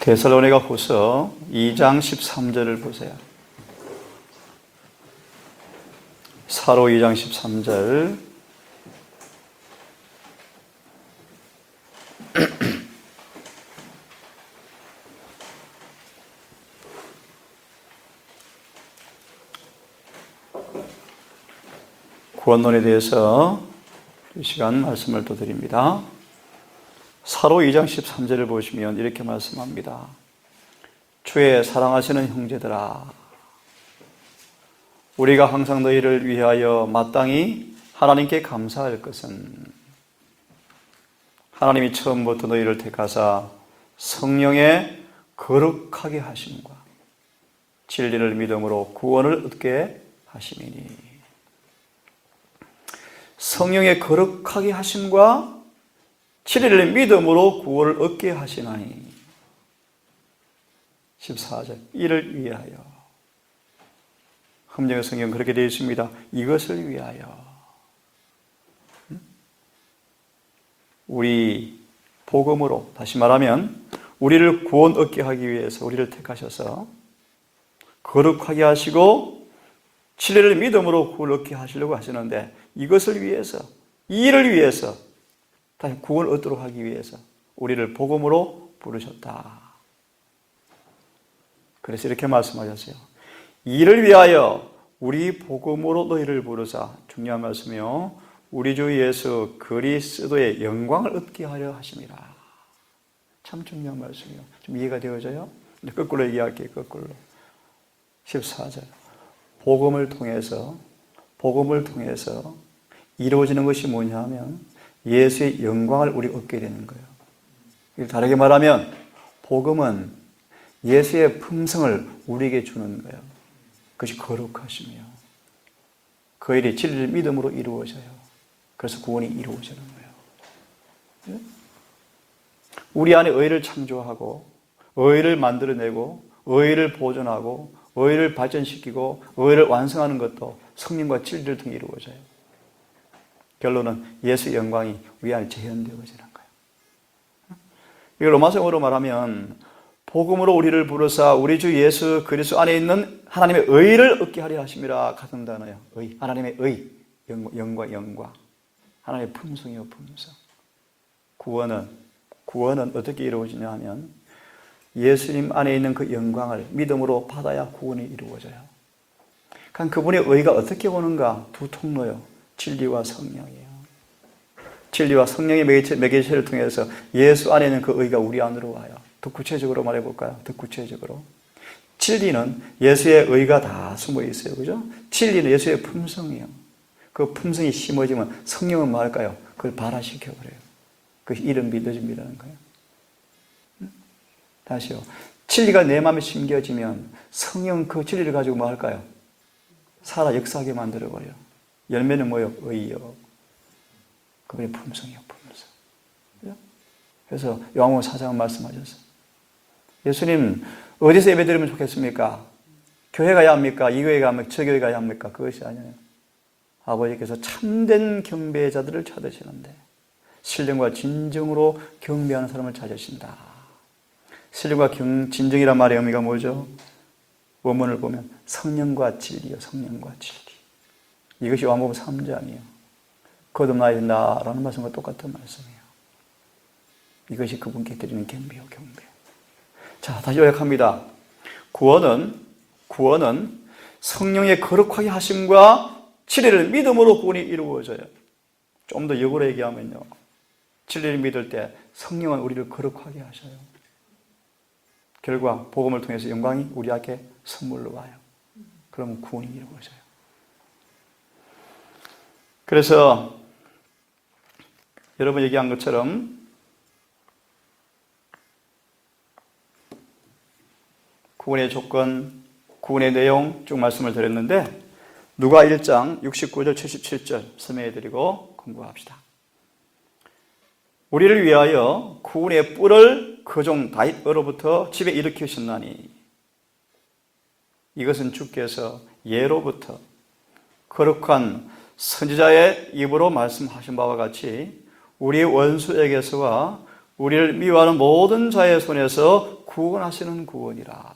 데살로니가 후서 2장 13절을 보세요. 사로 2장 13절. 구원론에 대해서 이 시간 말씀을 또 드립니다. 사로 2장 13절을 보시면 이렇게 말씀합니다. 주의 사랑하시는 형제들아, 우리가 항상 너희를 위하여 마땅히 하나님께 감사할 것은 하나님이 처음부터 너희를 택하사 성령의 거룩하게 하심과 진리를 믿음으로 구원을 얻게 하심이니. 성령의 거룩하게 하심과 진리를 믿음으로 구원을 얻게 하시나니. 14절. 이를 위하여. 함정의 성경 그렇게 되어 있습니다. 이것을 위하여. 우리 복음으로, 다시 말하면 우리를 구원 얻게 하기 위해서 우리를 택하셔서 거룩하게 하시고 진리를 믿음으로 구원을 얻게 하시려고 하시는데, 이것을 위해서, 이 일을 위해서, 다시 구원을 얻도록 하기 위해서 우리를 복음으로 부르셨다. 그래서 이렇게 말씀하셨어요. 이를 위하여 우리 복음으로 너희를 부르사. 중요한 말씀이요. 우리 주 예수 그리스도의 영광을 얻게 하려 하심이라. 참 중요한 말씀이요. 좀 이해가 되어져요? 거꾸로 얘기할게요. 거꾸로. 14절. 복음을 통해서 이루어지는 것이 뭐냐 하면 예수의 영광을 우리 얻게 되는 거예요. 다르게 말하면 복음은 예수의 품성을 우리에게 주는 거예요. 그것이 거룩하시며 그 일이 진리를 믿음으로 이루어져요. 그래서 구원이 이루어지는 거예요. 우리 안에 의를 창조하고 의를 만들어내고 의를 보존하고 의를 발전시키고 의를 완성하는 것도 성령과 진리를 통해 이루어져요. 결론은 예수의 영광이 우리 안에 재현되어지는 거예요. 이걸 로마서로 말하면 복음으로 우리를 부르사 우리 주 예수 그리스도 안에 있는 하나님의 의를 얻게 하려 하심이라. 같은 단어예요. 의, 하나님의 의, 영광. 하나님의 품성이요, 품성. 구원은 어떻게 이루어지냐 하면 예수님 안에 있는 그 영광을 믿음으로 받아야 구원이 이루어져요. 그러니까 그분의 의가 어떻게 오는가? 두 통로요. 진리와 성령이에요. 진리와 성령의 매개체를 통해서 예수 안에 있는 그 의가 우리 안으로 와요. 더 구체적으로 말해볼까요? 더 구체적으로. 진리는 예수의 의가 다 숨어 있어요. 그죠? 진리는 예수의 품성이에요. 그 품성이 심어지면 성령은 뭐 할까요? 그걸 발화시켜버려요. 그 이름 믿어집니다는 거예요. 다시요. 진리가 내 마음에 심겨지면 성령 그 진리를 가지고 뭐 할까요? 살아 역사하게 만들어버려요. 열매는 뭐요? 의요. 그분의 품성이요, 품성. 그래서 요한복음 4장은 말씀하셨어요. 예수님, 어디서 예배 드리면 좋겠습니까? 교회 가야 합니까? 이 교회 가야 합니까? 저 교회 가야 합니까? 그것이 아니에요. 아버지께서 참된 경배자들을 찾으시는데 신령과 진정으로 경배하는 사람을 찾으신다. 신령과 진정이란 말의 의미가 뭐죠? 원문을 보면 성령과 진리요, 성령과 진리. 이것이 요한복음 3장이에요. 거듭나야 된다라는 말씀과 똑같은 말씀이에요. 이것이 그분께 드리는 경배요, 경배. 자, 다시 요약합니다. 구원은 성령의 거룩하게 하심과 진리를 믿음으로 구원이 이루어져요. 좀 더 역으로 얘기하면요. 진리를 믿을 때 성령은 우리를 거룩하게 하셔요. 결과 복음을 통해서 영광이 우리에게 선물로 와요. 그러면 구원이 이루어져요. 그래서 여러분 얘기한 것처럼 구원의 조건, 구원의 내용 쭉 말씀을 드렸는데 누가 1장 69절 77절 설명해드리고 공부합시다. 우리를 위하여 구원의 뿔을 그 종 다윗으로부터 집에 일으키셨나니 이것은 주께서 예로부터 거룩한 선지자의 입으로 말씀하신 바와 같이 우리 원수에게서와 우리를 미워하는 모든 자의 손에서 구원하시는 구원이라.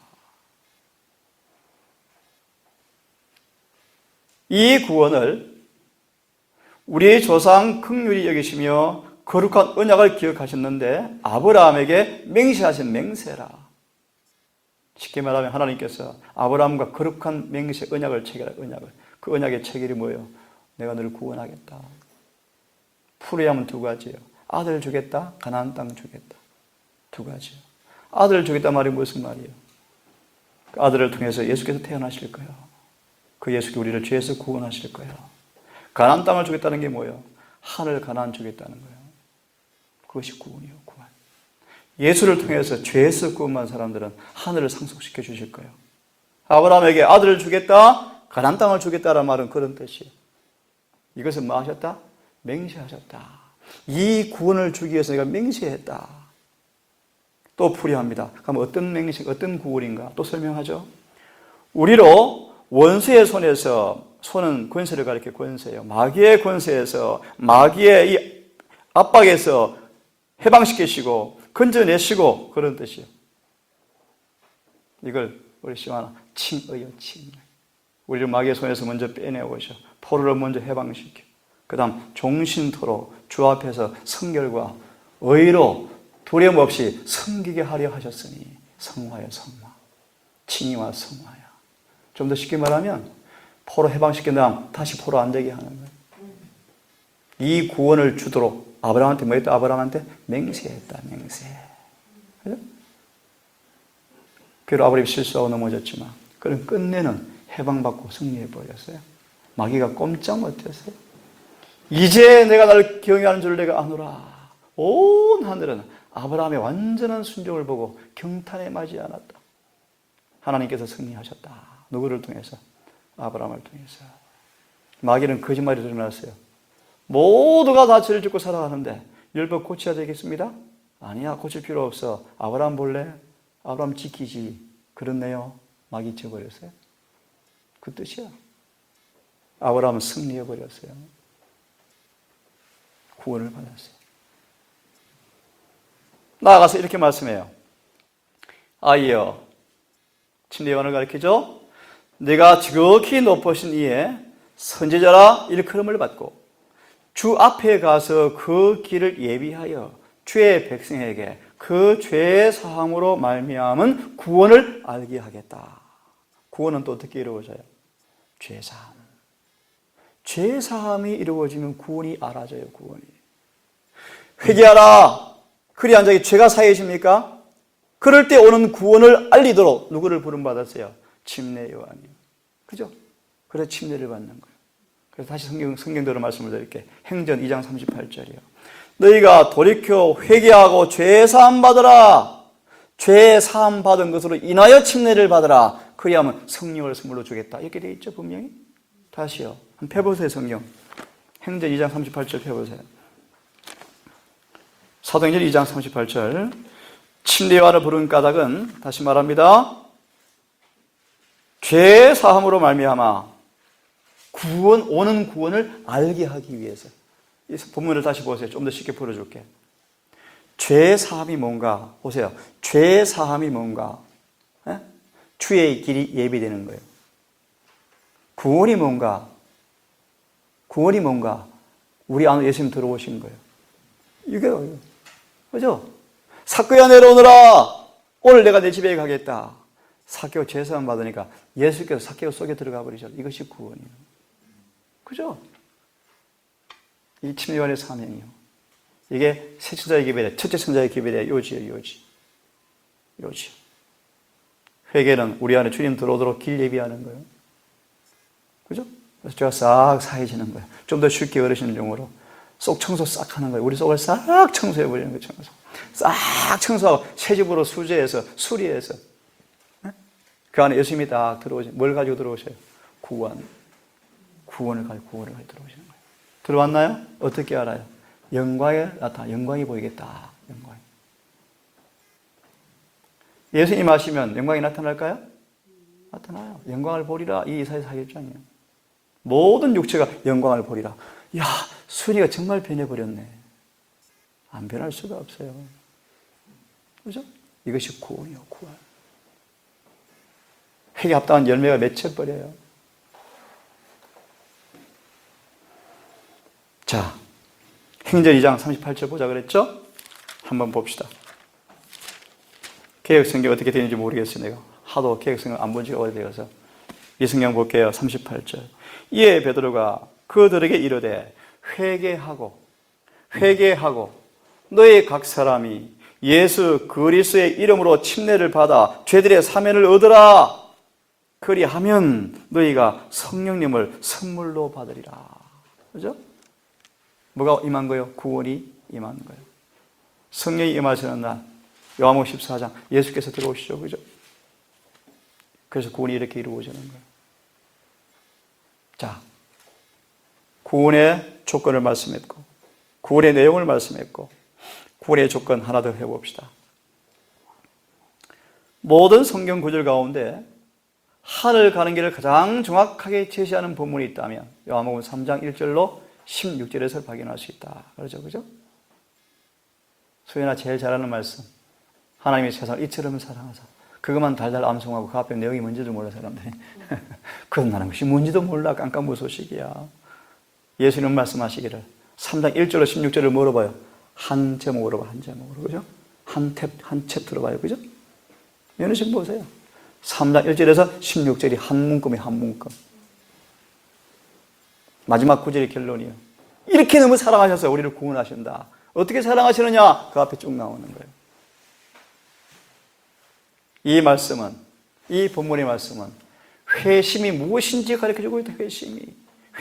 이 구원을 우리의 조상 긍휼히 여기시며 거룩한 언약을 기억하셨는데 아브라함에게 맹세하신 맹세라. 쉽게 말하면 하나님께서 아브라함과 거룩한 맹세 언약을 체결할 언약을, 그 언약의 체결이 뭐예요? 내가 너를 구원하겠다. 풀이하면 두 가지예요. 아들 주겠다, 가나안 땅 주겠다. 두 가지예요. 아들을 주겠다 말이 무슨 말이에요? 그 아들을 통해서 예수께서 태어나실 거예요. 그 예수께 우리를 죄에서 구원하실 거예요. 가나안 땅을 주겠다는 게 뭐예요? 하늘 가나안 주겠다는 거예요. 그것이 구원이에요. 구원. 예수를 통해서 죄에서 구원받은 사람들은 하늘을 상속시켜 주실 거예요. 아브라함에게 아들을 주겠다, 가나안 땅을 주겠다라는 말은 그런 뜻이에요. 이것은 뭐 하셨다? 맹세하셨다. 이 구원을 주기 위해서 내가 맹세했다. 또 풀이합니다. 그럼 어떤 맹세, 어떤 구원인가? 또 설명하죠. 우리로 원수의 손에서, 손은 권세를 가리켜 권세예요. 마귀의 권세에서, 마귀의 이 압박에서 해방시키시고 건져내시고 그런 뜻이에요. 이걸 우리 시와나 칭의요, 칭의. 우리를 마귀의 손에서 먼저 빼내오셔. 포로를 먼저 해방시켜. 그 다음 종신토로 주 앞에서 성결과 의로 두려움 없이 섬기게 하려 하셨으니 성화요, 성화. 칭의와 성화야. 좀 더 쉽게 말하면 포로 해방시킨 다음 다시 포로 안 되게 하는 거예요. 이 구원을 주도록 아브라함한테 뭐 했다? 아브라함한테 맹세했다. 맹세. 그죠? 비록 아브라함이 실수하고 넘어졌지만 그런 끝내는 해방받고 승리해버렸어요. 마귀가 꼼짝 못했어요. 이제 내가 나를 경외하는 줄 내가 아노라. 온 하늘은 아브라함의 완전한 순종을 보고 경탄에 맞지 않았다. 하나님께서 승리하셨다. 누구를 통해서? 아브라함을 통해서. 마귀는 거짓말이 드러났어요. 모두가 다 죄를 짓고 살아가는데 율법 고쳐야 되겠습니다? 아니야, 고칠 필요 없어. 아브라함 볼래? 아브라함 지키지. 그렇네요. 마귀 쳐버렸어요. 그 뜻이야. 아브라함은 승리해버렸어요. 구원을 받았어요. 나아가서 이렇게 말씀해요. 아이여, 침례 요한을 가르치죠. 내가 지극히 높으신 이에 선지자라 일컬음을 받고 주 앞에 가서 그 길을 예비하여 주의 백성에게 그 죄의 사함으로 말미암은 구원을 알게 하겠다. 구원은 또 어떻게 이루어져요? 죄 사함. 죄 사함이 이루어지면 구원이 알아져요. 구원이. 회개하라. 그리한 자에게 죄가 사해집니까? 그럴 때 오는 구원을 알리도록 누구를 부름받았어요? 침례 요한이요. 그죠? 그래서 침례를 받는 거예요. 그래서 다시 성경대로 말씀을 드릴게요. 행전 2장 38절이요. 너희가 돌이켜 회개하고 죄 사함 받으라. 죄 사함 받은 것으로 인하여 침례를 받으라. 그리하면 성령을 선물로 주겠다. 이렇게 되어 있죠, 분명히. 다시요. 한번 펴보세요, 성경. 행전 2장 38절 펴보세요. 사도행전 2장 38절. 침례 요한을 부른 까닭은 다시 말합니다. 죄 사함으로 말미암아 구원, 오는 구원을 알게 하기 위해서. 이 본문을 다시 보세요. 좀 더 쉽게 풀어줄게. 죄 사함이 뭔가 보세요. 죄 사함이 뭔가? 에? 주의 길이 예비되는 거예요. 구원이 뭔가? 구원이 뭔가? 우리 안에 예수님 들어오신 거예요. 이게요. 그죠? 삭개야 내려오너라. 오늘 내가 내 집에 가겠다. 삭개오 죄사함 받으니까 예수께서 삭개오 속에 들어가 버리셨다. 이것이 구원이에요. 그죠? 이 침례 요한의 사명이요. 이게 새 천사의 기별에, 첫째 천사의 기별의 요지예요. 요지. 요지. 회개는 우리 안에 주님 들어오도록 길 예비하는 거예요. 그죠? 그래서 죄가 싹 사해지는 거예요. 좀 더 쉽게 어르신 용어로 속 청소 싹 하는 거예요. 우리 속을 싹 청소해버리는 거예요. 청소. 싹 청소하고 새집으로 수제해서 수리해서 그 안에 예수님이 딱 들어오시. 뭘 가지고 들어오셔요? 구원. 구원을 가지고 들어오시는 거예요. 들어왔나요? 어떻게 알아요? 영광에 나타나. 영광이 보이겠다. 영광. 예수님 하시면 영광이 나타날까요? 나타나요. 영광을 보리라. 이 이사야 4일장이에요. 모든 육체가 영광을 보리라. 야, 순이가 정말 변해버렸네. 안 변할 수가 없어요. 그죠? 이것이 구원이요, 구원. 회개 합당한 열매가 맺혀버려요. 자, 행전 2장 38절 보자 그랬죠? 한번 봅시다. 개혁성경 어떻게 되는지 모르겠어요. 내가 하도 개혁성경 안 본 지가 오래되어서. 이 성경 볼게요. 38절. 이에 베드로가 그들에게 이르되 회개하고 너희 각 사람이 예수 그리스도의 이름으로 침례를 받아 죄들의 사면을 얻으라. 그리하면 너희가 성령님을 선물로 받으리라. 그죠? 뭐가 임한 거예요? 구원이 임한 거예요. 성령이 임하시는 날, 요한복음 14장 예수께서 들어오시죠. 그죠? 그래서 구원이 이렇게 이루어지는 거예요. 자, 구원의 조건을 말씀했고, 구원의 내용을 말씀했고, 구원의 조건 하나 더 해봅시다. 모든 성경 구절 가운데 하늘 가는 길을 가장 정확하게 제시하는 본문이 있다면 요한복음 3장 1절로 16절에서 발견할 수 있다. 그렇죠? 그죠? 소연아 제일 잘하는 말씀. 하나님이 세상을 이처럼 사랑하사. 그것만 달달 암송하고 그 앞에 내용이 뭔지도 몰라 사람들이. 그런다는 것이 뭔지도 몰라. 깜깜무소식이야. 예수님 말씀하시기를 3장 1절로 16절을 뭐로 봐요? 한 제목으로 봐. 한 제목으로. 그죠? 한 챕터로 봐요. 그죠? 연우신 보세요. 3장 1절에서 16절이 한 문금이에요. 한 문금. 마지막 구절의 결론이에요. 이렇게 너무 사랑하셔서 우리를 구원하신다. 어떻게 사랑하시느냐? 그 앞에 쭉 나오는 거예요. 이 말씀은, 이 본문의 말씀은 회심이 무엇인지 가르쳐주고 있다.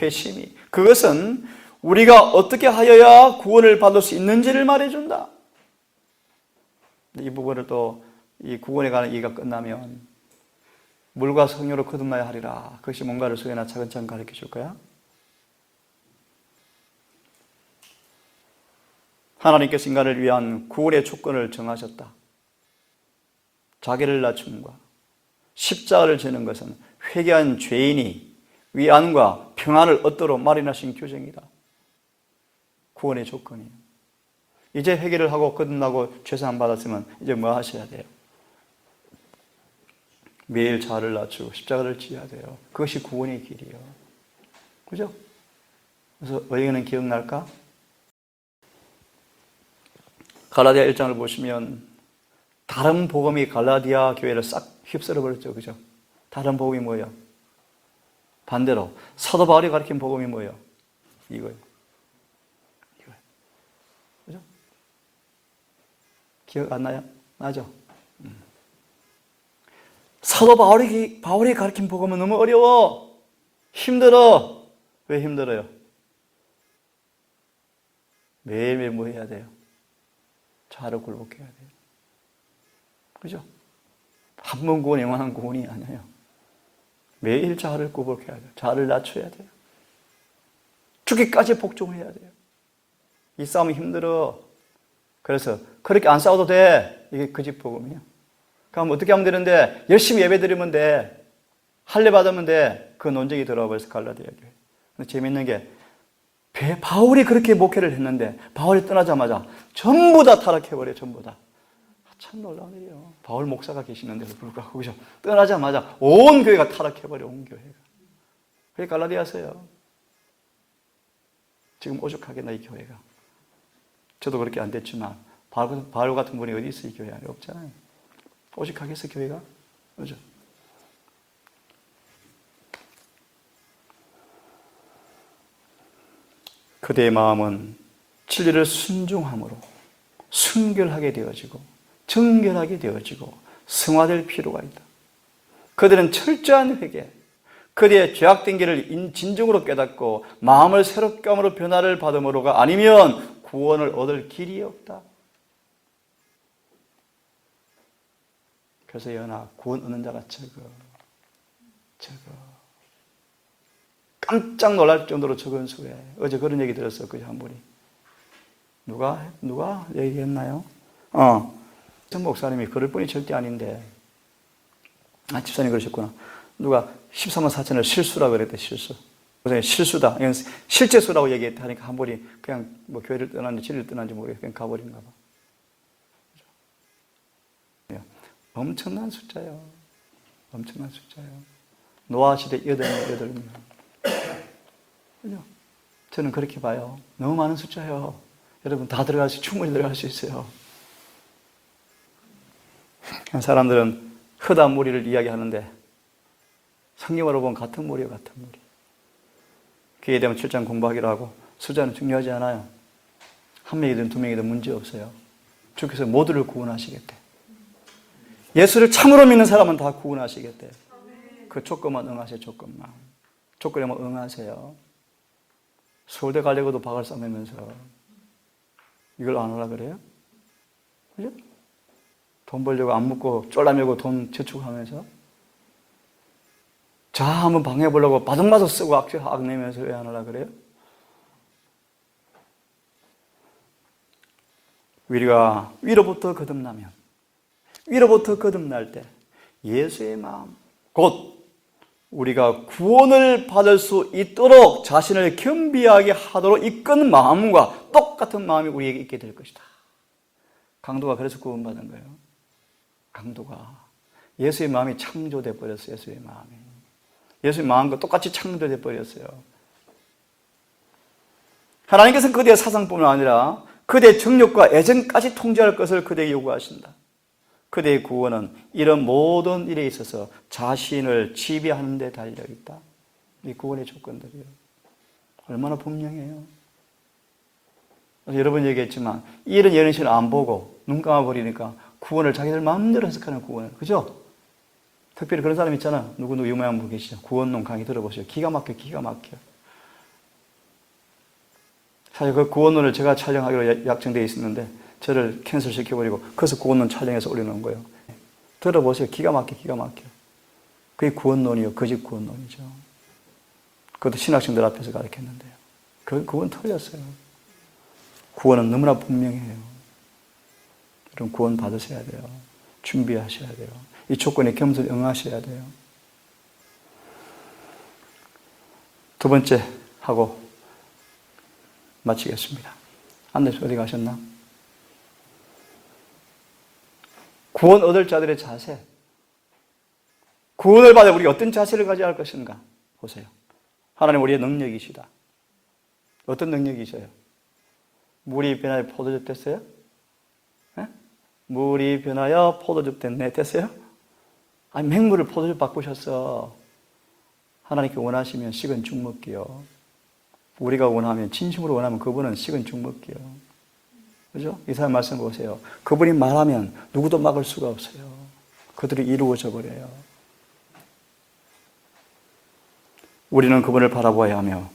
회심이. 그것은 우리가 어떻게 하여야 구원을 받을 수 있는지를 말해준다. 이 부분을 또 이 구원에 관한 이해가 끝나면 물과 성령으로 거듭나야 하리라. 그것이 뭔가를 소개나 차근차근 가르쳐 줄 거야. 하나님께서 인간을 위한 구원의 조건을 정하셨다. 자기를 낮춤과 십자가를 지는 것은 회개한 죄인이 위안과 평안을 얻도록 마련하신 규정이다. 구원의 조건이에요. 이제 회개를 하고 거듭나고 죄사함 받았으면 이제 뭐 하셔야 돼요? 매일 자아를 낮추고 십자가를 지어야 돼요. 그것이 구원의 길이에요. 그죠? 그래서 어디는 기억날까? 갈라디아 1장을 보시면 다른 복음이 갈라디아 교회를 싹 휩쓸어 버렸죠. 그죠? 다른 복음이 뭐예요? 반대로 사도 바울이 가르친 복음이 뭐예요? 이거예요. 그죠? 기억 안 나요? 나죠? 사도 바울이 가르친 복음은 너무 어려워. 힘들어. 왜 힘들어요? 매일매일 뭐 해야 돼요? 자아를 굴복해야 돼요. 그죠? 한 번 구원, 영원한 구원이 아니에요. 매일 자아를 굴복해야 돼요. 자아를 낮춰야 돼요. 죽기까지 복종해야 돼요. 이 싸움이 힘들어. 그래서 그렇게 안 싸워도 돼. 이게 그 집 복음이에요. 그럼 어떻게 하면 되는데? 열심히 예배 드리면 돼. 할례 받으면 돼. 그 논쟁이 들어와 버려서 갈라디아 교회. 근데 재밌는 게 바울이 그렇게 목회를 했는데 바울이 떠나자마자 전부 다 타락해버려요. 전부 다. 참 놀라운 일이에요. 바울 목사가 계시는데도 불구하고 그죠? 떠나자마자 온 교회가 타락해버려. 온 교회가. 그게 갈라디아서요. 지금 오죽하겠나 이 교회가. 저도 그렇게 안 됐지만 바울 같은 분이 어디 있어요? 이 교회 안에 없잖아요. 오직하겠어 교회가? 그죠? 그대의 마음은 진리를 순종함으로 순결하게 되어지고 정결하게 되어지고 성화될 필요가 있다. 그들은 철저한 회개, 그들의 죄악된 길을 진정으로 깨닫고 마음을 새롭게 함으로 변화를 받음으로가 아니면 구원을 얻을 길이 없다. 그래서 연아 구원 얻는 자가 적어. 깜짝 놀랄 정도로 적은 수에 어제 그런 얘기 들었어. 그죠? 한 분이 누가 얘기했나요? 전 목사님이 그럴 분이 절대 아닌데 집사님 그러셨구나. 누가 13만 4천을 실수라고 그랬대. 실수다. 이건 실제수라고 얘기했다니까 한 분이 그냥 뭐 교회를 떠났는지 진리를 떠났는지 모르겠어. 그냥 가버린가 봐. 엄청난 숫자예요. 엄청난 숫자예요. 노아 시대 8명. 그죠? 저는 그렇게 봐요. 너무 많은 숫자예요. 여러분 충분히 들어갈 수 있어요. 사람들은 흙한 무리를 이야기하는데 성경으로 보면 같은 무리예요. 같은 무리. 기회 되면 7장 공부하기로 하고 숫자는 중요하지 않아요. 한 명이든 두 명이든 문제없어요. 주께서 모두를 구원하시겠대. 예수를 참으로 믿는 사람은 다 구원하시겠대. 그 조건만 응하세요. 조건만. 조건에만 응하세요. 서울대 가려고도 박을 싸매면서 이걸 안 하려고 그래요? 그죠? 돈 벌려고 안 묻고 쫄라매고 돈 저축하면서 한번 방해해보려고 바둑마도 쓰고 악 내면서 왜 안 하려고 그래요? 우리가 위로부터 거듭나면, 위로부터 거듭날 때 예수의 마음, 곧 우리가 구원을 받을 수 있도록 자신을 겸비하게 하도록 이끄는 마음과 똑같은 마음이 우리에게 있게 될 것이다. 강도가 그래서 구원받은 거예요. 강도가 예수의 마음이 창조돼 버렸어요. 예수의 마음이. 예수의 마음과 똑같이 창조돼 버렸어요. 하나님께서는 그대의 사상뿐만 아니라 그대의 정욕과 애정까지 통제할 것을 그대에게 요구하신다. 그대의 구원은 이런 모든 일에 있어서 자신을 지배하는 데 달려있다. 이 구원의 조건들이에요. 얼마나 분명해요. 여러 번 얘기했지만 이런 예언신을 안 보고 눈 감아버리니까 구원을 자기들 마음대로 해석하는 구원을. 그죠? 특별히 그런 사람 있잖아. 누구 유명한 분 계시죠? 구원론 강의 들어보세요. 기가 막혀. 사실 그 구원론을 제가 촬영하기로 약정되어 있었는데 저를 캔슬시켜버리고 그래서 구원론 촬영해서 올려놓은 거예요. 들어보세요. 기가 막혀. 그게 구원론이요. 거짓 구원론이죠. 그것도 신학생들 앞에서 가르쳤는데요. 그건 틀렸어요. 구원은 너무나 분명해요. 여러분 구원 받으셔야 돼요. 준비하셔야 돼요. 이 조건에 겸손히 응하셔야 돼요. 두 번째 하고 마치겠습니다. 안내서 어디 가셨나? 구원 얻을 자들의 자세. 구원을 받아 우리가 어떤 자세를 가져야 할 것인가? 보세요. 하나님 우리의 능력이시다. 어떤 능력이셔요? 물이 변하여 포도즙 됐어요? 네? 물이 변하여 포도즙 됐네. 됐어요? 아니 맹물을 포도즙 바꾸셨어. 하나님께 원하시면 식은 죽 먹기요. 우리가 원하면 진심으로 원하면 그분은 식은 죽 먹기요. 그죠? 이 사람 말씀 보세요. 그분이 말하면 누구도 막을 수가 없어요. 그들이 이루어져 버려요. 우리는 그분을 바라보아야 하며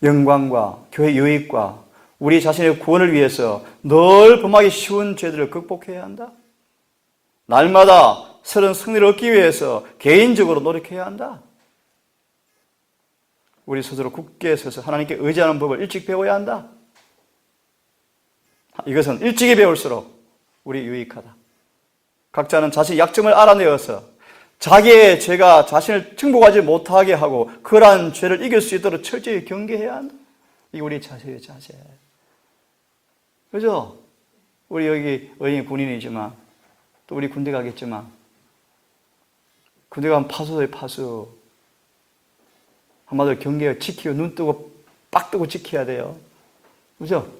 영광과 교회 유익과 우리 자신의 구원을 위해서 늘 범하기 쉬운 죄들을 극복해야 한다. 날마다 새로운 승리를 얻기 위해서 개인적으로 노력해야 한다. 우리 스스로 굳게 서서 하나님께 의지하는 법을 일찍 배워야 한다. 이것은 일찍이 배울수록 우리 유익하다. 각자는 자신의 약점을 알아내어서 자기의 죄가 자신을 승복하지 못하게 하고 그러한 죄를 이길 수 있도록 철저히 경계해야 한다. 이게 우리 자세의 자세. 그죠? 우리 여기 어린이 군인이지만 또 우리 군대 가겠지만 군대 가면 파수도에 파수. 한마디로 경계를 지키고 눈 뜨고 빡 뜨고 지켜야 돼요. 그죠?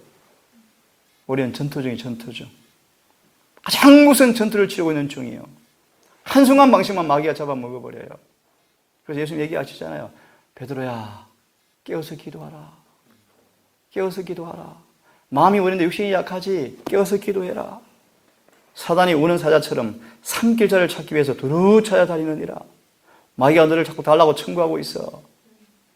우리는 전투 중이 전투 중. 가장 무서운 전투를 치르고 있는 중이에요. 한순간 방식만 마귀가 잡아먹어버려요. 그래서 예수님 얘기하시잖아요. 베드로야, 깨어서 기도하라. 깨어서 기도하라. 마음이 우는데 육신이 약하지. 깨어서 기도해라. 사단이 우는 사자처럼 삼킬자를 찾기 위해서 두루 찾아다니느니라. 마귀가 너를 자꾸 달라고 청구하고 있어.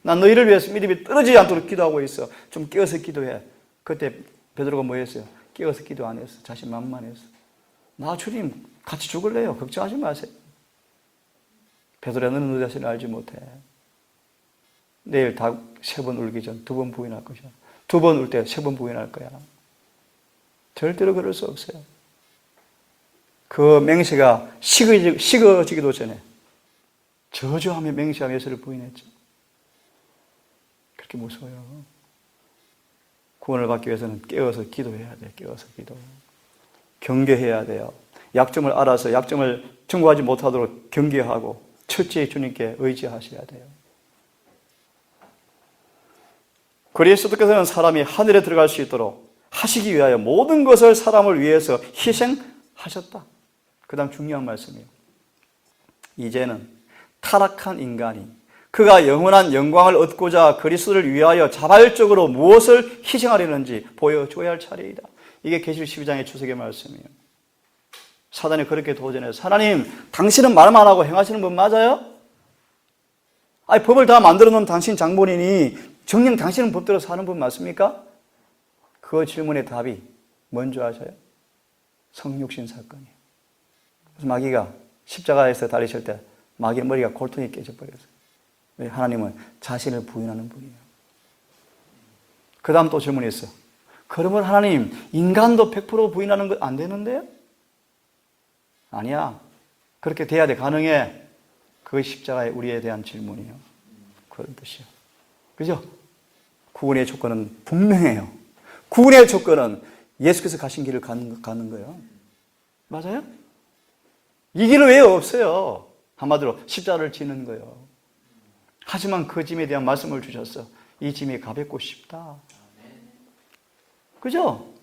난 너희를 위해서 믿음이 떨어지지 않도록 기도하고 있어. 좀 깨어서 기도해. 그때 베드로가 뭐 했어요? 깨어서 기도 안 했어. 자신만만했어. 나 주님 같이 죽을래요. 걱정하지 마세요. 베드로야 너는 너 자신을 알지 못해. 내일 닭 3번 울기 전 2번 부인할 것이야. 2번 울 때 3번 부인할 거야. 절대로 그럴 수 없어요. 그 맹세가 식어지기도 전에 저주하며 맹세하며 예수를 부인했죠. 그렇게 무서워요. 구원을 받기 위해서는 깨어서 기도해야 돼요. 깨어서 기도. 경계해야 돼요. 약점을 알아서 약점을 증거하지 못하도록 경계하고 철저히 주님께 의지하셔야 돼요. 그리스도께서는 사람이 하늘에 들어갈 수 있도록 하시기 위하여 모든 것을 사람을 위해서 희생하셨다. 그 다음 중요한 말씀이에요. 이제는 타락한 인간이 그가 영원한 영광을 얻고자 그리스도를 위하여 자발적으로 무엇을 희생하려는지 보여줘야 할 차례이다. 이게 계시록 12장의 주석의 말씀이에요. 사단이 그렇게 도전해서 하나님, 당신은 말만 하고 행하시는 분 맞아요? 아니, 법을 다 만들어 놓은 당신 장본인이 정녕 당신은 법대로 사는 분 맞습니까? 그 질문의 답이 뭔지 아셔요? 성육신 사건이에요. 그래서 마귀가 십자가에서 달리실 때 마귀의 머리가 골통이 깨져버렸어요. 왜? 하나님은 자신을 부인하는 분이에요. 그 다음 또 질문이 있어요. 그러면 하나님, 인간도 100% 부인하는 거 안 되는데요? 아니야. 그렇게 돼야 돼. 가능해. 그게 십자가의 우리에 대한 질문이에요. 그런 뜻이에요. 그죠? 구원의 조건은 분명해요. 구원의 조건은 예수께서 가신 길을 가는 거예요. 맞아요? 이 길은 왜 없어요? 한마디로 십자가를 지는 거예요. 하지만 그 짐에 대한 말씀을 주셨어. 이 짐이 가볍고 쉽다. 그죠?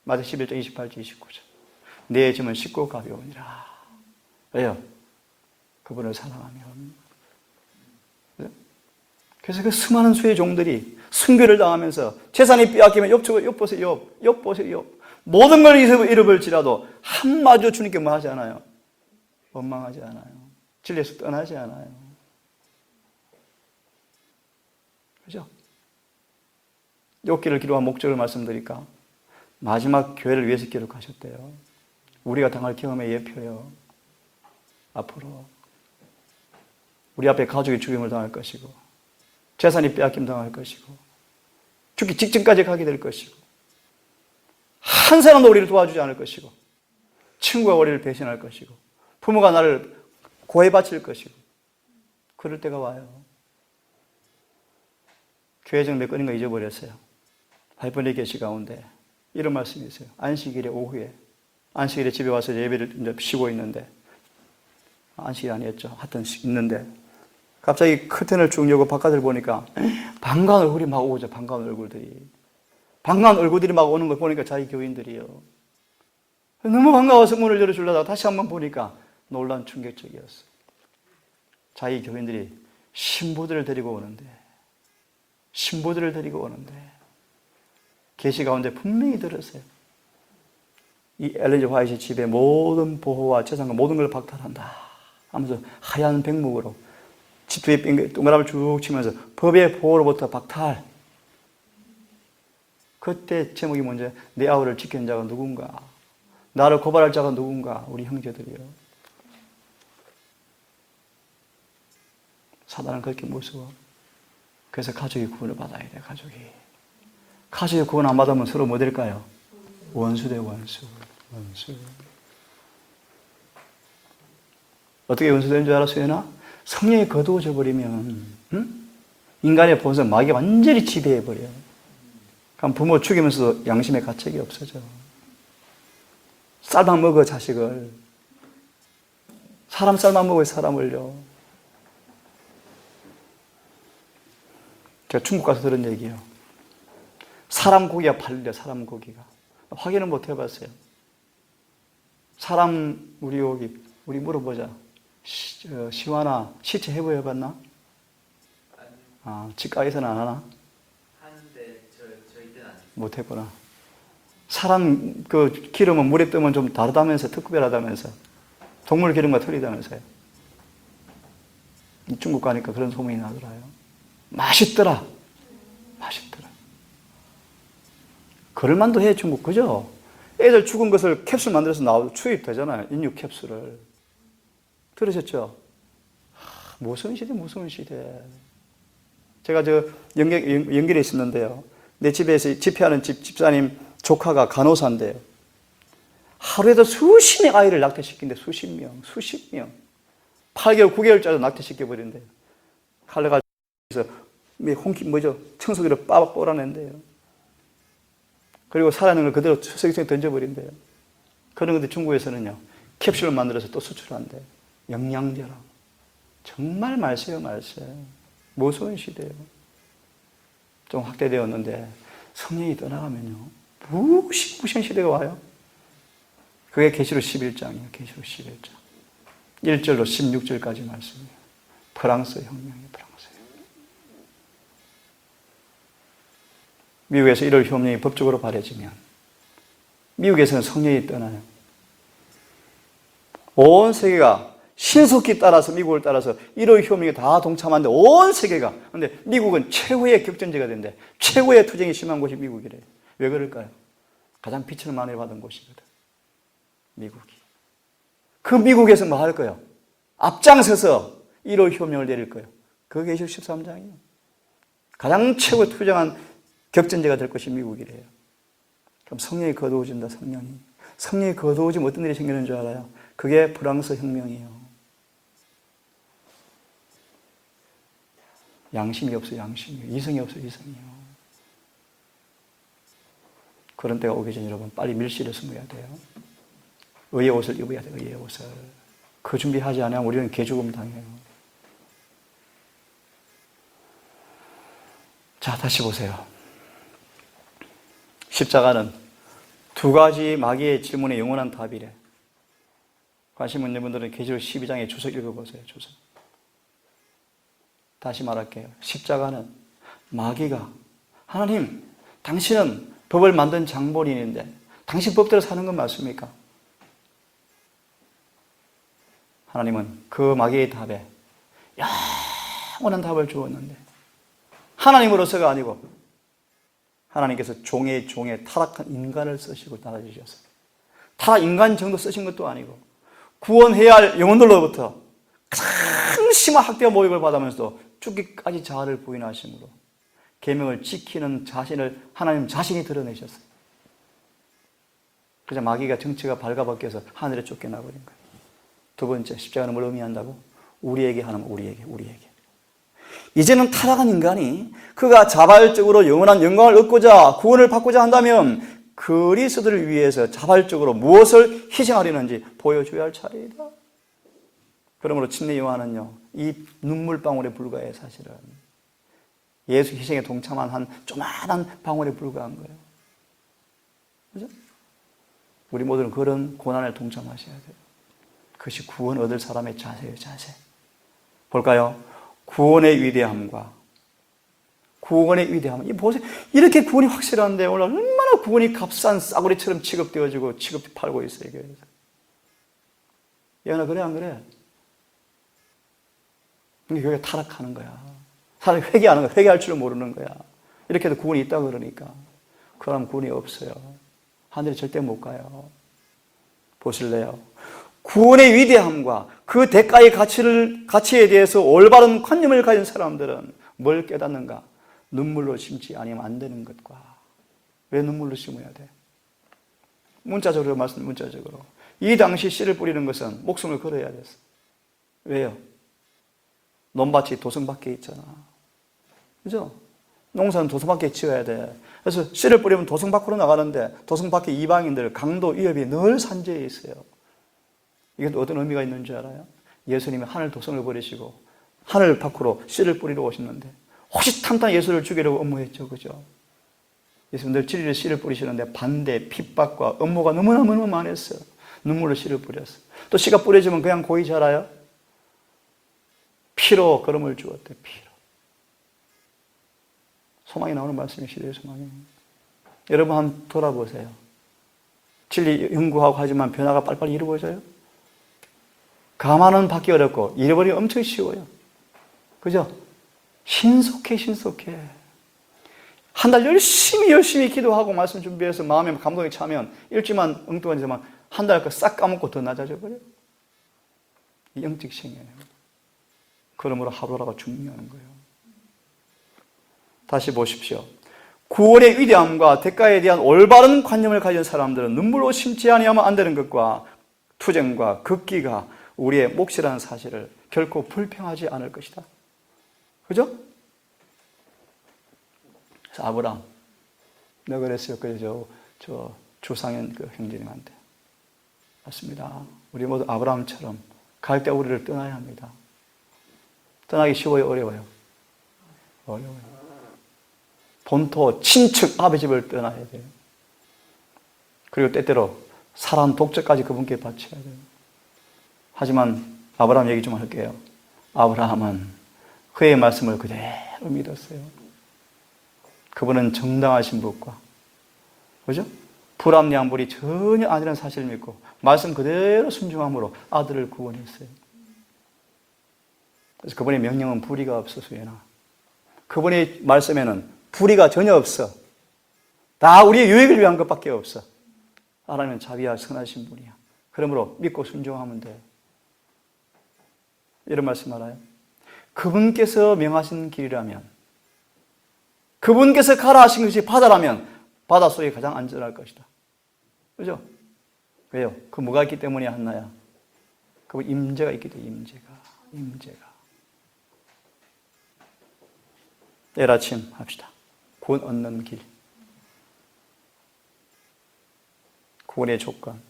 마태 11장 28절 29절. 내 짐은 쉽고 가벼우니라. 왜요? 그분을 사랑하면. 그래서 그 수많은 수의 종들이 순교를 당하면서 재산이 빼앗기면 욥 보세요. 모든 걸 잃어버릴지라도 한마디도 주님께 뭐 하지 않아요? 원망하지 않아요. 진리에서 떠나지 않아요. 그죠? 욥기를 기록한 목적을 말씀드릴까? 마지막 교회를 위해서 기록하셨대요. 우리가 당할 경험의 예표요. 앞으로 우리 앞에 가족이 죽임을 당할 것이고 재산이 빼앗김 당할 것이고 죽기 직전까지 가게 될 것이고 한 사람도 우리를 도와주지 않을 것이고 친구가 우리를 배신할 것이고 부모가 나를 고해 바칠 것이고 그럴 때가 와요. 교회정 몇 건인가 잊어버렸어요. 하이퍼니 계시 가운데 이런 말씀이 있어요. 안식일에 오후에 안식일에 집에 와서 예배를 이제 쉬고 있는데 안식일 아니었죠. 하여튼 있는데 갑자기 커튼을 쭉 열고 바깥을 보니까 반가운 얼굴이 막 오죠. 반가운 얼굴들이 막 오는 걸 보니까 자기 교인들이요. 너무 반가워서 문을 열어주려다가 다시 한번 보니까 놀란 충격적이었어. 자기 교인들이 신부들을 데리고 오는데 계시 가운데 분명히 들었어요. 이 엘렌 지 화이트 집의 모든 보호와 재산과 모든 걸 박탈한다 하면서 하얀 백목으로 집 뒤에 동그라미를 쭉 치면서 법의 보호로부터 박탈. 그때 제목이 뭔지 내 아우를 지키는 자가 누군가, 나를 고발할 자가 누군가. 우리 형제들이요. 사단은 그렇게 무서워. 그래서 가족이 구원을 받아야 돼. 가족이 구원 안 받으면 서로 뭐 될까요? 원수 대 원수. 어떻게 원수 되는 줄 알아, 수연아? 성령이 거두어져 버리면 인간의 본성 마귀가 완전히 지배해버려요. 그럼 부모 죽이면서도 양심의 가책이 없어져. 쌀만 먹어 자식을. 사람 쌀만 먹어요 사람을요. 제가 중국 가서 들은 얘기예요. 사람 고기가 팔려. 사람 고기가. 확인은 못 해봤어요. 사람 우리 물어보자. 시완아 시체 해보여봤나? 치과에서는 안 하나? 하는데 저희 때는 안 했어요. 못 했구나. 사람 그 기름은 물에 뜨면 좀 다르다면서, 특별하다면서. 동물 기름과 틀리다면서요. 중국 가니까 그런 소문이 나더라요. 맛있더라. 그럴만도 해 중국. 그죠? 애들 죽은 것을 캡슐 만들어서 투입되잖아요. 인육 캡슐을. 들으셨죠? 무서운 시대. 제가 연결에 있었는데요. 내 집에서 집회하는 집사님 조카가 간호사인데요. 하루에도 수십 명 아이를 낙태시킨대. 수십 명. 8개월, 9개월짜리 낙태시켜버린대요. 칼로 가지고 청소기를 빠박 뽑아낸대요. 그리고 살아있는 걸 그대로 수색성에 던져버린대요. 그런 건데 중국에서는요, 캡슐을 만들어서 또 수출한대. 영양제라. 정말 말세요, 말세. 무서운 시대예요. 좀 확대되었는데 성령이 떠나가면요, 무시무시한 시대가 와요. 그게 계시록 11장이에요. 계시록 11장. 1절로 16절까지 말씀이에요. 프랑스 혁명이에요. 프랑스 혁명. 미국에서 1월 혁명이 법적으로 발해지면 미국에서는 성령이 떠나요. 온 세계가 신속히 따라서 미국을 따라서 1월 혁명에 다 동참하는데 온 세계가. 근데 미국은 최후의 격전지가 된대. 최후의 투쟁이 심한 곳이 미국이래요. 왜 그럴까요? 가장 빛을 많이 받은 곳이거든. 미국이. 그 미국에서 뭐 할 거예요? 앞장서서 1월 혁명을 내릴 거예요. 그게 계시록 13장이에요. 가장 최고 투쟁한 격전지가 될 것이 미국이래요. 그럼 성령이 거두어진다, 성령이. 성령이 거두어지면 어떤 일이 생기는 줄 알아요? 그게 프랑스 혁명이에요. 양심이 없어, 양심이. 이성이 없어, 이성이요. 그런 때가 오기 전에 여러분 빨리 밀실에 숨어야 돼요. 의의 옷을 입어야 돼요, 의의 옷을. 그 준비하지 않으면 우리는 개죽음 당해요. 자, 다시 보세요. 십자가는 두 가지 마귀의 질문에 영원한 답이래. 관심 있는 분들은 계시록 12장의 주석 읽어보세요, 주석. 다시 말할게요. 십자가는 마귀가, 하나님, 당신은 법을 만든 장본인인데 당신 법대로 사는 건 맞습니까? 하나님은 그 마귀의 답에 영원한 답을 주었는데 하나님으로서가 아니고 하나님께서 종의 타락한 인간을 쓰시고 따라주셨어요. 타락 인간 정도 쓰신 것도 아니고 구원해야 할 영혼들로부터 가장 심한 학대와 모욕을 받으면서도 죽기까지 자아를 부인하심으로 계명을 지키는 자신을 하나님 자신이 드러내셨어요. 그래서 마귀가 정체가 발가벗겨서 하늘에 쫓겨나버린 거예요. 두 번째, 십자가는 뭘 의미한다고? 우리에게 하나님, 우리에게. 이제는 타락한 인간이 그가 자발적으로 영원한 영광을 얻고자 구원을 받고자 한다면 그리스도를 위해서 자발적으로 무엇을 희생하려는지 보여줘야 할 차례이다. 그러므로 침례 요한은요, 이 눈물방울에 불과해. 사실은 예수 희생에 동참한 한 조그마한 방울에 불과한 거예요. 그죠? 우리 모두는 그런 고난에 동참하셔야 돼요. 그것이 구원 얻을 사람의 자세예요, 자세. 볼까요? 구원의 위대함과 구원의 위대함. 이 보세요. 이렇게 구원이 확실한데 오늘 얼마나 구원이 값싼 싸구리처럼 취급되어지고 취급 팔고 있어요, 교회에서. 얘나 그래 안 그래? 근데 교회가 타락하는 거야. 사람이 회개하는 거야. 회개할 줄을 모르는 거야. 이렇게 해도 구원이 있다 그러니까. 그럼 구원이 없어요. 하늘에 절대 못 가요. 보실래요? 구원의 위대함과 그 대가의 가치에 대해서 올바른 관념을 가진 사람들은 뭘 깨닫는가? 눈물로 심지 아니면 안 되는 것과. 왜 눈물로 심어야 돼? 문자적으로 문자적으로. 이 당시 씨를 뿌리는 것은 목숨을 걸어야 됐어. 왜요? 논밭이 도성밖에 있잖아. 그죠? 농사는 도성 밖에 지어야 돼. 그래서 씨를 뿌리면 도성 밖으로 나가는데 도성 밖에 이방인들, 강도, 위협이 늘 산재해 있어요. 이게 어떤 의미가 있는 줄 알아요? 예수님이 하늘 도성을 버리시고 하늘 밖으로 씨를 뿌리러 오셨는데 호시탐탐 예수를 죽이려고 업무했죠. 그죠? 예수님 늘 진리의 씨를 뿌리시는데 반대, 핍박과 업무가 너무나 많았어요. 눈물로 씨를 뿌렸어요. 또 씨가 뿌려지면 그냥 고이 자라요? 피로 걸음을 주었대, 피로. 소망이 나오는 말씀이 시대의 소망이에요. 여러분 한번 돌아보세요. 진리 연구하고 하지만 변화가 빨리빨리 이루어져요? 감화는 받기 어렵고 잃어버리기 엄청 쉬워요. 그죠? 신속해. 한 달 열심히 기도하고 말씀 준비해서 마음에 감동이 차면 일주만 엉뚱하지만 한 달 거 싹 까먹고 더 낮아져 버려요. 영적 생애예요. 그러므로 하루하루가 중요한 거예요. 다시 보십시오. 구원의 위대함과 대가에 대한 올바른 관념을 가진 사람들은 눈물로 심지 아니하면 안 되는 것과 투쟁과 극기가 우리의 몫이라는 사실을 결코 불평하지 않을 것이다. 그죠? 그래서 내가 그랬어요. 저 주상현 그 형제님한테. 맞습니다. 우리 모두 아브라함처럼 갈대 우리를 떠나야 합니다. 떠나기 쉬워요, 어려워요? 어려워요. 본토, 친척, 아버지 집을 떠나야 돼요. 그리고 때때로 사람 독자까지 그분께 바쳐야 돼요. 하지만 아브라함 얘기 좀 할게요. 아브라함은 그의 말씀을 그대로 믿었어요. 그분은 정당하신 분과, 그죠? 불합리한 분이 전혀 아니라는 사실을 믿고 말씀 그대로 순종함으로 아들을 구원했어요. 그래서 그분의 명령은 불의가 없어, 수연아. 그분의 말씀에는 불의가 전혀 없어. 다 우리의 유익을 위한 것밖에 없어. 하나님은 자비와 선하신 분이야. 그러므로 믿고 순종하면 돼요. 이런 말씀 알아요? 그분께서 명하신 길이라면, 그분께서 가라 하신 것이 바다라면 바다 속에 가장 안전할 것이다. 그죠? 왜요? 그 뭐가 있기 때문에 한나야? 그 임재가 있기 때문에 임재가. 내일 아침 합시다. 구원 얻는 길. 구원의 조건,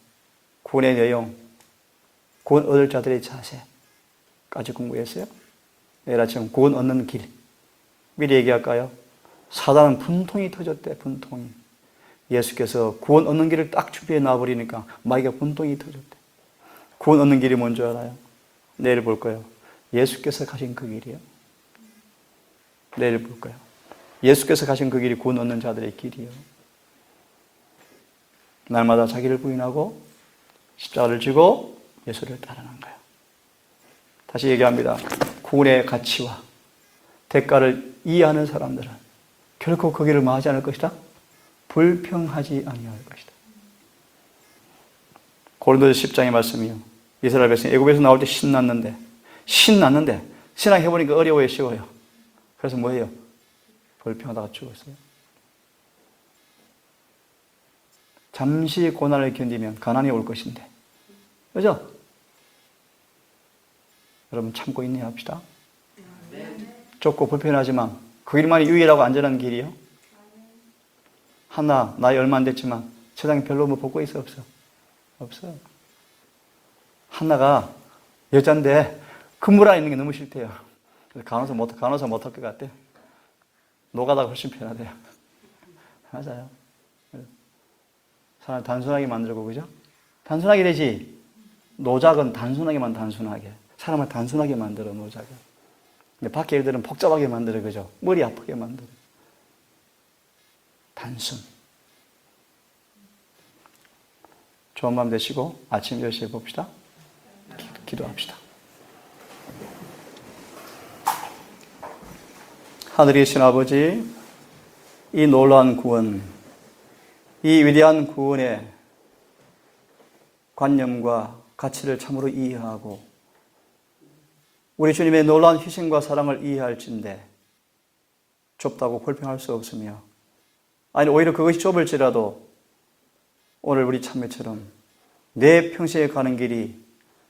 구원의 내용, 구원 얻을 자들의 자세까지 공부했어요. 내일 아침 구원 얻는 길. 미리 얘기할까요? 사단은 분통이 터졌대, 분통이. 예수께서 구원 얻는 길을 딱 준비해 놔버리니까 마귀가 분통이 터졌대. 구원 얻는 길이 뭔지 알아요? 내일 볼 거예요. 예수께서 가신 그 길이에요. 내일 볼 거예요. 예수께서 가신 그 길이 구원 얻는 자들의 길이에요. 날마다 자기를 부인하고 십자가를 지고 예수를 따르는 거예요. 다시 얘기합니다. 구원의 가치와 대가를 이해하는 사람들은 결코 그 길을 망하지 않을 것이다. 불평하지 아니할 것이다. 고린도서 10장의 말씀이요. 이스라엘 백성이 애굽에서 나올 때 신났는데 신앙 해보니까 어려워요, 쉬워요. 그래서 뭐예요? 불평하다가 죽었어요. 잠시 고난을 견디면 가난이 올 것인데, 그죠? 여러분 참고 인내해 합시다. 좁고 불편하지만 그 길만이 유일하고 안전한 길이요. 하나 나이 얼마 안 됐지만 세상에 별로 뭐 복고 있어 없어? 없어요. 하나가 여잔데 근무라 있는 게 너무 싫대요. 간호사 못할 것 같대. 노가다가 훨씬 편하대요. 맞아요. 사람 단순하게 만들고, 그죠? 단순하게 되지. 노작은 단순하게만 단순하게. 사람을 단순하게 만들어, 노작은. 근데 밖에 일들은 복잡하게 만들어, 그죠? 머리 아프게 만들어. 단순. 좋은 밤 되시고 아침 10시에 봅시다. 기도합시다. 하늘에 계신 아버지, 이 놀라운 구원, 이 위대한 구원의 관념과 가치를 참으로 이해하고 우리 주님의 놀라운 희생과 사랑을 이해할진대 좁다고 불평할 수 없으며, 아니 오히려 그것이 좁을지라도 오늘 우리 참매처럼 내 평생에 가는 길이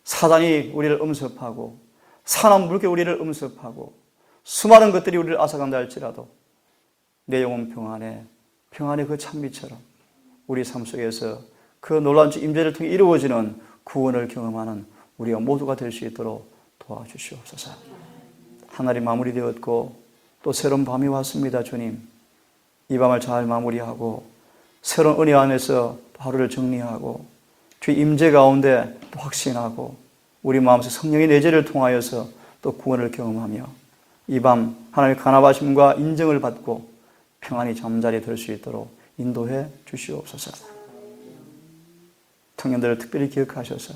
사단이 우리를 음습하고 사나운 물결이 우리를 음습하고 수많은 것들이 우리를 앗아간다 할지라도 내 영혼 평안의 그 찬미처럼 우리 삶 속에서 그 놀라운 임재를 통해 이루어지는 구원을 경험하는 우리가 모두가 될 수 있도록 도와주시옵소서. 하늘이 마무리되었고 또 새로운 밤이 왔습니다. 주님, 이 밤을 잘 마무리하고 새로운 은혜 안에서 하루를 정리하고 주의 임재 가운데 또 확신하고 우리 마음속 성령의 내재를 통하여서 또 구원을 경험하며 이 밤 하나님의 간합하심과 인정을 받고 평안히 잠자리에 들 수 있도록 인도해 주시옵소서. 청년들을 특별히 기억하셔서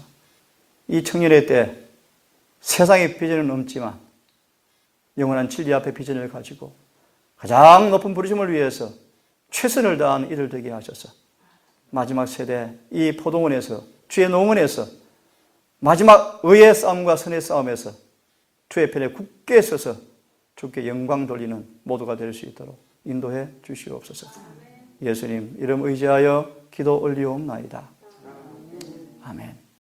이 청년의 때 세상의 비전은 없지만 영원한 진리 앞에 비전을 가지고 가장 높은 부르심을 위해서 최선을 다하는 이들 되게 하셔서 마지막 세대 이 포동원에서 주의 농원에서 마지막 의의 싸움과 선의 싸움에서 주의 편에 굳게 서서 주께 영광 돌리는 모두가 될 수 있도록 인도해 주시옵소서. 예수님 이름 의지하여 기도 올리옵나이다. 아멘.